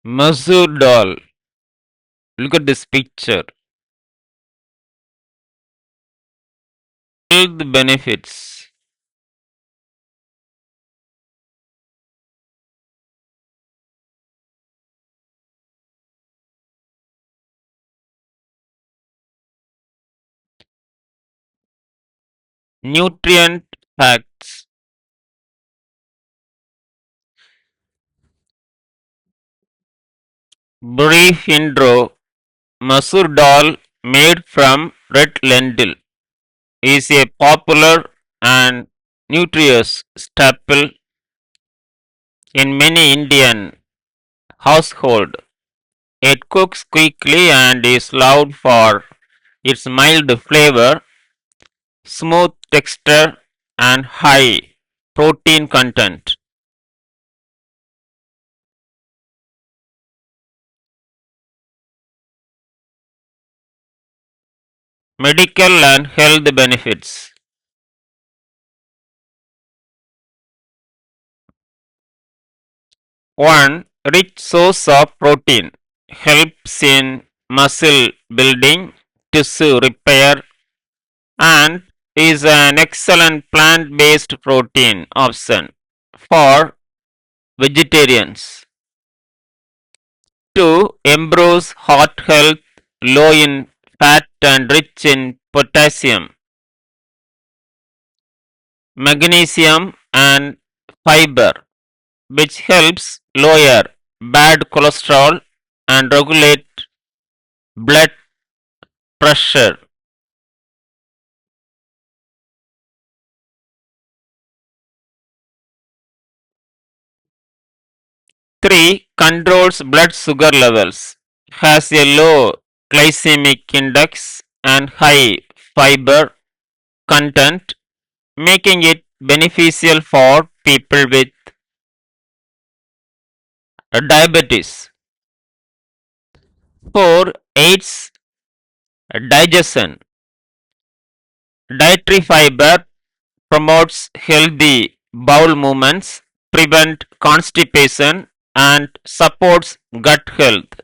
Masoor Dal. Look at this picture. Health benefits. Nutrient facts. Brief intro. Masoor Dal, made from red lentil, is a popular and nutritious staple in many Indian households. It cooks quickly and is loved for its mild flavor, smooth texture, and high protein content. Medical and health benefits. 1. Rich source of protein. Helps in muscle building, tissue repair, and is an excellent plant based protein option for vegetarians. 2. Improves heart health, low in fat and rich in potassium, magnesium, and fiber, which helps lower bad cholesterol and regulate blood pressure. 3. Controls blood sugar levels, has a low glycemic index and high fiber content, making it beneficial for people with diabetes. 4. Aids digestion. Dietary fiber promotes healthy bowel movements, prevent constipation, and supports gut health.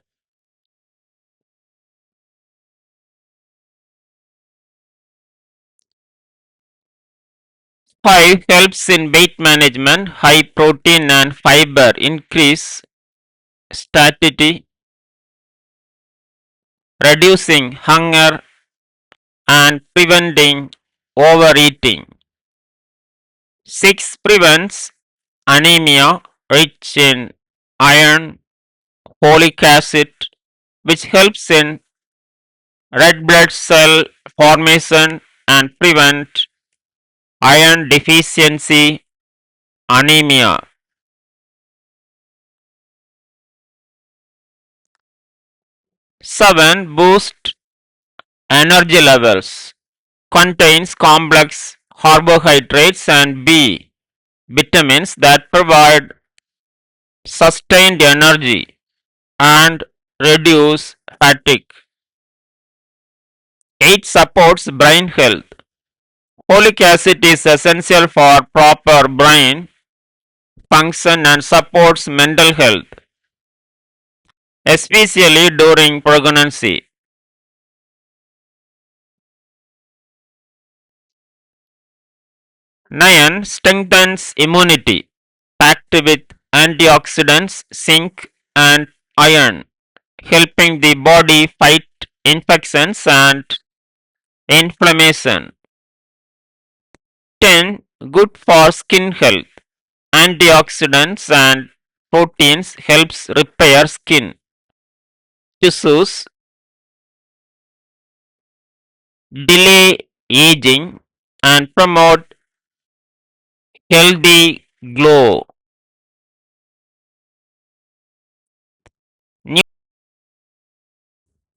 5. Helps in weight management. High protein and fiber increase satiety, reducing hunger and preventing overeating. 6. Prevents anemia, rich in iron, folic acid, which helps in red blood cell formation and prevent iron deficiency anemia. 7. Boost energy levels. Contains complex carbohydrates and B vitamins that provide sustained energy and reduce fatigue. 8. Supports brain health. Folic acid is essential for proper brain function and supports mental health, especially during pregnancy. 9. Strengthens immunity, packed with antioxidants, zinc, and iron, helping the body fight infections and inflammation. 10. Good for skin health. Antioxidants and proteins helps repair skin tissues, delay aging, and promote healthy glow.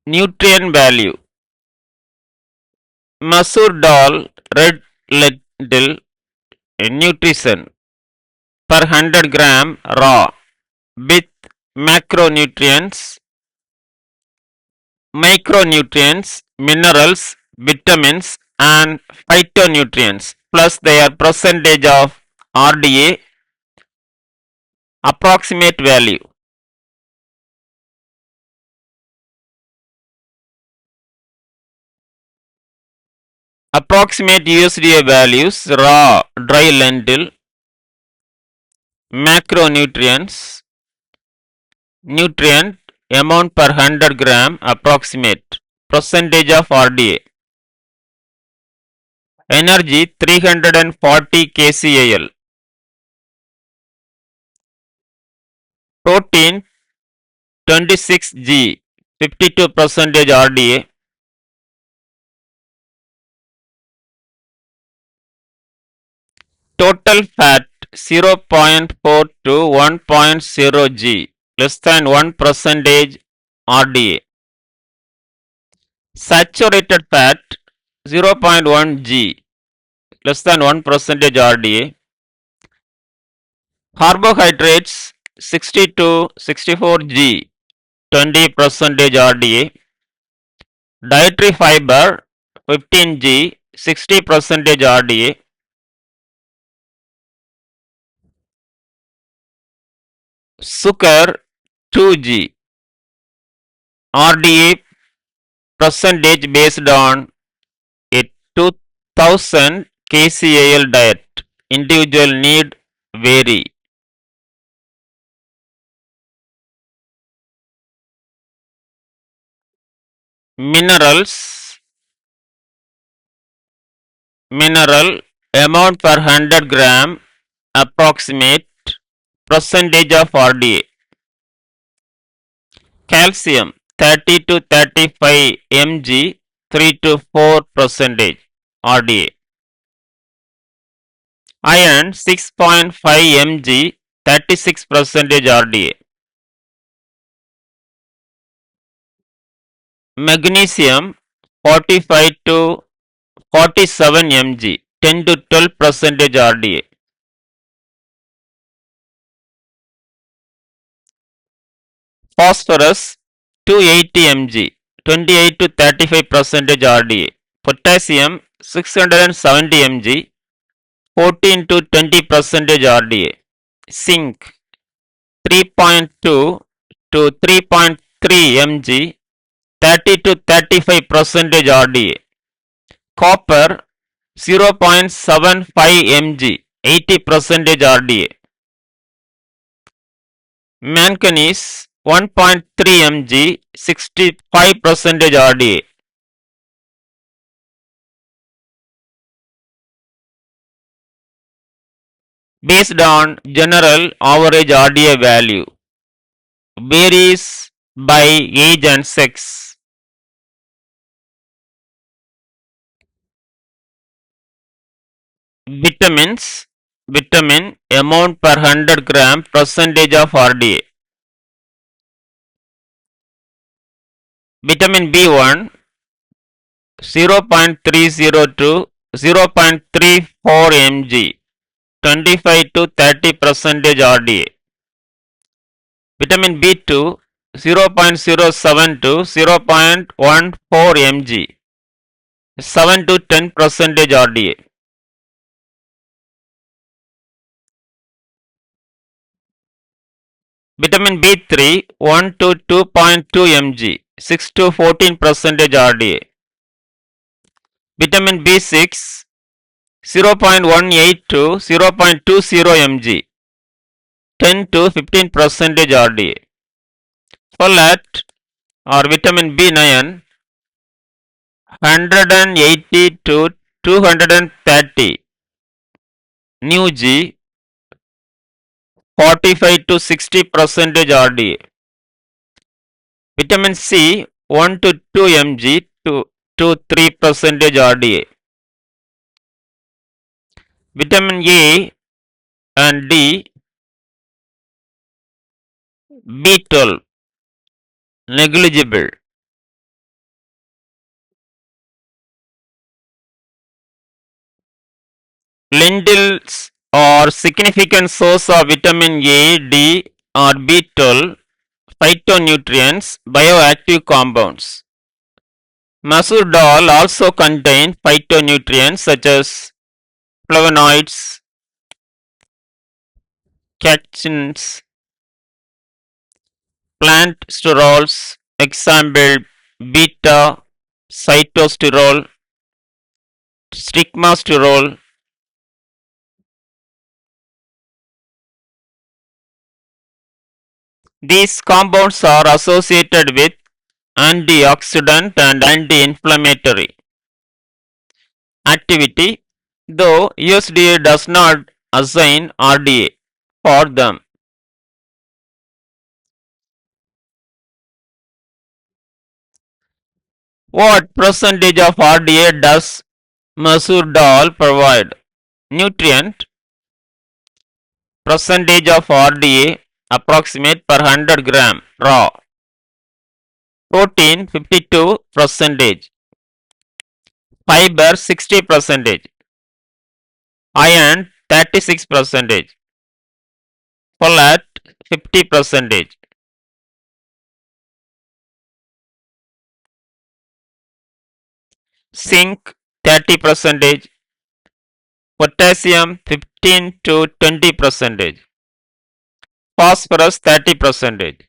Nutrient value. Masoor dal, red lentil, nutrition per 100 gram raw with macronutrients, micronutrients, minerals, vitamins, and phytonutrients plus their percentage of RDA. Approximate value. Approximate USDA values: raw dry lentil, macronutrients, nutrient amount per 100 gram approximate, percentage of RDA, energy 340 kcal, protein 26G, 52 percentage RDA, total fat 0.4 to 1.0 G, less than 1 percentage RDA, saturated fat 0.1 G, less than 1 percentage RDA, carbohydrates 60 to 64 G, 20 percentage RDA, dietary fiber 15 G, 60 percentage RDA, sugar 2 G, RDA percentage based on a 2000 kcal diet. Individual need vary. Minerals, mineral amount per 100 gram approximate, percentage of RDA. Calcium 30 to 35 mg, 3 to 4 percentage RDA. Iron 6.5 mg, 36 percentage RDA. Magnesium 45 to 47 mg, 10 to 12 percentage RDA. Phosphorus 280 mg, 28 to 35 percentage RDA. Potassium 670 mg, 14 to 20 percentage RDA. Zinc 3.2 to 3.3 mg, 30 to 35 percentage RDA. Copper 0.75 mg, 80 percentage RDA. Manganese 1.3 mg, 65 percentage RDA. Based on general average RDA value, varies by age and sex. Vitamins, vitamin amount per 100 gram, percentage of RDA. Vitamin B1 0.30 to 0.34 mg, 25 to 30 percentage RDA. Vitamin B2 0.07 to 0.14 mg, 7 to 10 percentage RDA. Vitamin B3 1 to 2.2 mg, 6 to 14 percentage RDA. Vitamin B6 0.18 to 0.20 mg, 10 to 15 percentage RDA. Folate or vitamin B9 180 to 230 new G, 45 to 60 percentage RDA. Vitamin C 1 to 2 mg to 3 percentage RDA. Vitamin A and D, B12 negligible. Lentils are significant source of vitamin A, D or B12 phytonutrients, bioactive compounds. Masoor Dal also contain phytonutrients such as flavonoids, catechins, plant sterols, example beta cytosterol, stigmasterol, these compounds are associated with antioxidant and anti-inflammatory activity, though USDA does not assign RDA for them. What percentage of RDA does Masoor Dal provide? Nutrient percentage of RDA approximate per 100 gram raw. Protein 52 percentage. Fiber 60 percentage. Iron 36 percentage. Folate 50 percentage. Zinc 30 percentage. Potassium 15 to 20 percentage. Phosphorus 30 percentage.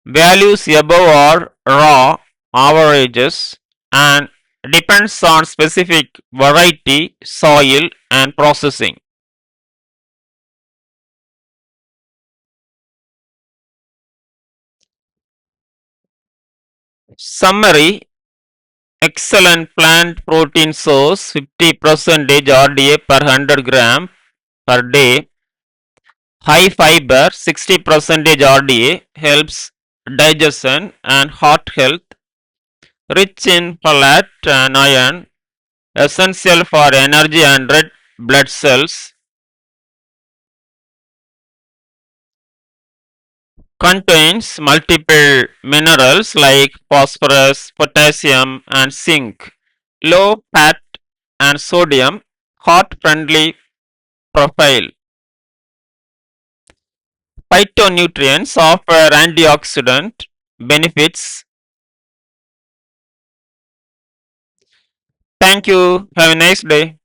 Values above are raw averages and depends on specific variety, soil and processing. Summary: excellent plant protein source 50 percentage RDA per 100 gram per day. High fiber 60 percentage RDA helps digestion and heart health. Rich in folate and iron, essential for energy and red blood cells. Contains multiple minerals like phosphorus, potassium and zinc. Low fat and sodium, heart friendly profile. Phytonutrients offer antioxidant benefits. Thank you. Have a nice day.